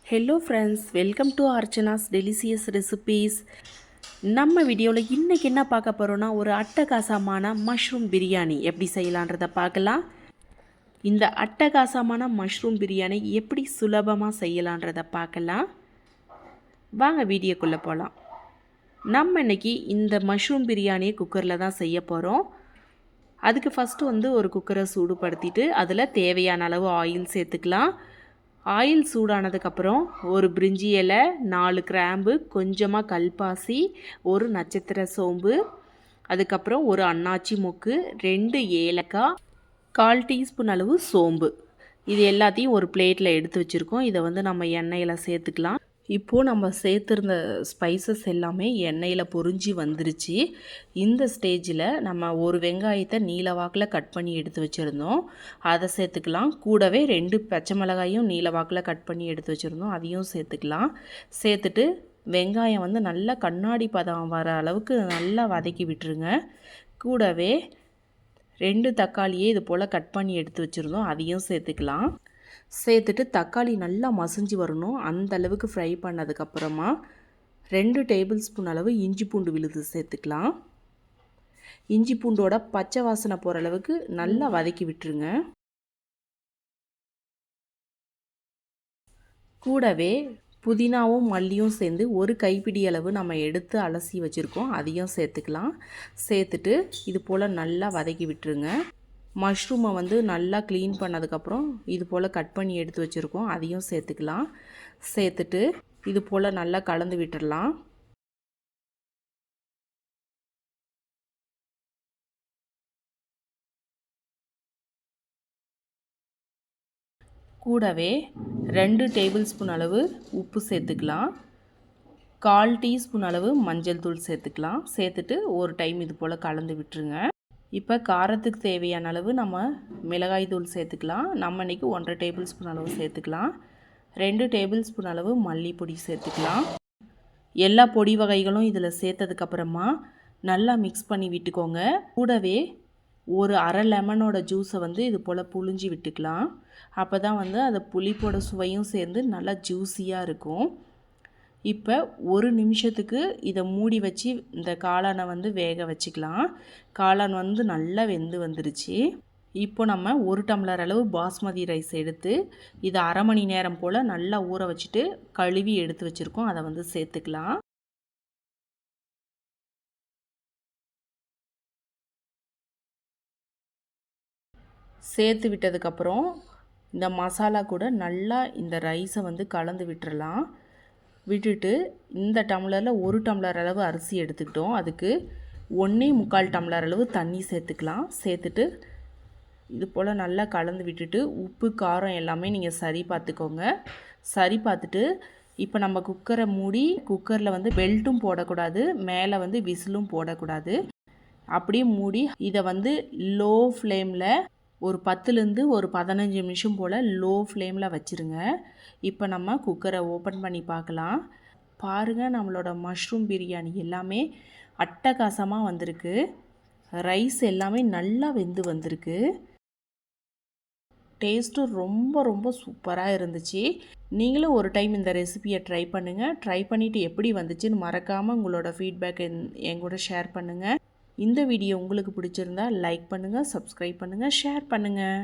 Hello friends, welcome to Archana's delicious recipes. நம்ம வீடியோவில் இன்றைக்கி என்ன பார்க்க போகிறோன்னா, ஒரு அட்டகாசமான மஷ்ரூம் பிரியாணி எப்படி செய்யலான்றதை பார்க்கலாம். இந்த அட்டகாசமான மஷ்ரூம் பிரியாணி எப்படி சுலபமாக செய்யலான்றதை பார்க்கலாம். வாங்க வீடியோக்குள்ளே போகலாம். நம்ம இன்றைக்கி இந்த மஷ்ரூம் பிரியாணியை குக்கரில் தான் செய்ய போகிறோம். அதுக்கு ஃபஸ்ட்டு ஒரு குக்கரை சூடுபடுத்திட்டு அதில் தேவையான அளவு ஆயில் சேர்த்துக்கலாம். ஆயில் சூடானதுக்கப்புறம் ஒரு பிரிஞ்சி இலை, 4 கிராம்பு, கொஞ்சமாக கல்பாசி, ஒரு நட்சத்திர சோம்பு, அதுக்கப்புறம் ஒரு அன்னாச்சி மொக்கு, 2 ஏலக்காய், 1/4 டீஸ்பூன் அளவு சோம்பு, இது எல்லாத்தையும் ஒரு பிளேட்டில் எடுத்து வச்சுருக்கோம். இதை நம்ம எண்ணெயில் சேர்த்துக்கலாம். இப்போது நம்ம சேர்த்துருந்த ஸ்பைசஸ் எல்லாமே எண்ணெயில் பொரிஞ்சு வந்துருச்சு. இந்த ஸ்டேஜில் நம்ம ஒரு வெங்காயத்தை நீலவாக்கில் கட் பண்ணி எடுத்து வச்சுருந்தோம், அதை சேர்த்துக்கலாம். கூடவே 2 பச்சை மிளகாயும் நீலவாக்கில் கட் பண்ணி எடுத்து வச்சுருந்தோம், அதையும் சேர்த்துக்கலாம். சேர்த்துட்டு வெங்காயம் நல்லா கண்ணாடி பதம் வர அளவுக்கு நல்லா வதக்கி விட்டுருங்க. கூடவே 2 தக்காளியே இது போல் கட் பண்ணி எடுத்து வச்சுருந்தோம், அதையும் சேர்த்துக்கலாம். சேர்த்துட்டு தக்காளி நல்லா மசிஞ்சு வரணும், அந்த அளவுக்கு ஃப்ரை பண்ணதுக்கப்புறமா 2 டேபிள் ஸ்பூன் அளவு இஞ்சி பூண்டு விழுது சேர்த்துக்கலாம். இஞ்சி பூண்டோட பச்சை வாசனை போகிற அளவுக்கு நல்லா வதக்கி விட்டுருங்க. கூடவே புதினாவும் மல்லியும் சேர்ந்து ஒரு கைப்பிடி அளவு நம்ம எடுத்து அலசி வச்சுருக்கோம், அதையும் சேர்த்துக்கலாம். சேர்த்துட்டு இது போல் நல்லா வதக்கி விட்டுருங்க. மஷ்ரூமை நல்லா க்ளீன் பண்ணதுக்கப்புறம் இது போல் கட் பண்ணி எடுத்து வச்சுருக்கோம், அதையும் சேர்த்துக்கலாம். சேர்த்துட்டு இது போல் நல்லா கலந்து விட்டுடலாம். கூடவே 2 டேபிள் ஸ்பூன் அளவு உப்பு சேர்த்துக்கலாம். 1/4 டீஸ்பூன் அளவு மஞ்சள் தூள் சேர்த்துக்கலாம். சேர்த்துட்டு ஒரு டைம் இது போல் கலந்து விட்டுருங்க. இப்போ காரத்துக்கு தேவையான அளவு நம்ம மிளகாய் தூள் சேர்த்துக்கலாம். நம்ம இன்றைக்கி 1/2 டேபிள் ஸ்பூன் அளவு சேர்த்துக்கலாம். 2 டேபிள் ஸ்பூன் அளவு மல்லிப்பொடி சேர்த்துக்கலாம். எல்லா பொடி வகைகளும் இதில் சேர்த்ததுக்கப்புறமா நல்லா மிக்ஸ் பண்ணி விட்டுக்கோங்க. கூடவே ஒரு அரை லெமனோட ஜூஸை இது போல் புழிஞ்சி விட்டுக்கலாம். அப்போ தான் அந்த புளிப்போட சுவையும் சேர்ந்து நல்லா ஜூஸியாக இருக்கும். இப்போ ஒரு நிமிஷத்துக்கு இதை மூடி வச்சு இந்த காளானை வேக வச்சுக்கலாம். காளான் நல்லா வெந்து வந்துருச்சு. இப்போ நம்ம 1 டம்ளர் அளவு பாஸ்மதி ரைஸ் எடுத்து இதை அரை மணி நேரம் போல் நல்லா ஊற வச்சுட்டு கழுவி எடுத்து வச்சுருக்கோம், அதை சேர்த்துக்கலாம். சேர்த்து விட்டதுக்கப்புறம் இந்த மசாலா கூட நல்லா இந்த ரைஸை கலந்து விட்டுறலாம். விட்டுட்டு இந்த டம்ளரில் 1 டம்ளர் அளவு அரிசி எடுத்துக்கிட்டோம், அதுக்கு 1.25 டம்ளர் அளவு தண்ணி சேர்த்துக்கலாம். சேர்த்துட்டு இது போல் நல்லா கலந்து விட்டுட்டு உப்பு காரம் எல்லாமே நீங்கள் சரி பார்த்துக்கோங்க. சரி பார்த்துட்டு இப்போ நம்ம குக்கரை மூடி குக்கரில் பெல்ட்டும் போடக்கூடாது, மேலே விசிலும் போடக்கூடாது. அப்படியே மூடி இதை லோ ஃப்ளேமில் ஒரு 10லேருந்து ஒரு 15 நிமிஷம் போல் லோ ஃப்ளேமில் வச்சுருங்க. இப்போ நம்ம குக்கரை ஓப்பன் பண்ணி பார்க்கலாம். பாருங்கள், நம்மளோட மஷ்ரூம் பிரியாணி எல்லாமே அட்டகாசமாக வந்திருக்கு. ரைஸ் எல்லாமே நல்லா வெந்து வந்திருக்கு. டேஸ்ட்டும் ரொம்ப ரொம்ப சூப்பராக இருந்துச்சு. நீங்களும் ஒரு டைம் இந்த ரெசிபியை ட்ரை பண்ணுங்கள். ட்ரை பண்ணிவிட்டு எப்படி வந்துச்சுன்னு மறக்காமல் உங்களோட ஃபீட்பேக் என் கூட ஷேர் பண்ணுங்கள். இந்த வீடியோ உங்களுக்கு பிடிச்சிருந்தா லைக் பண்ணுங்கள், சப்ஸ்கிரைப் பண்ணுங்கள், ஷேர் பண்ணுங்கள்.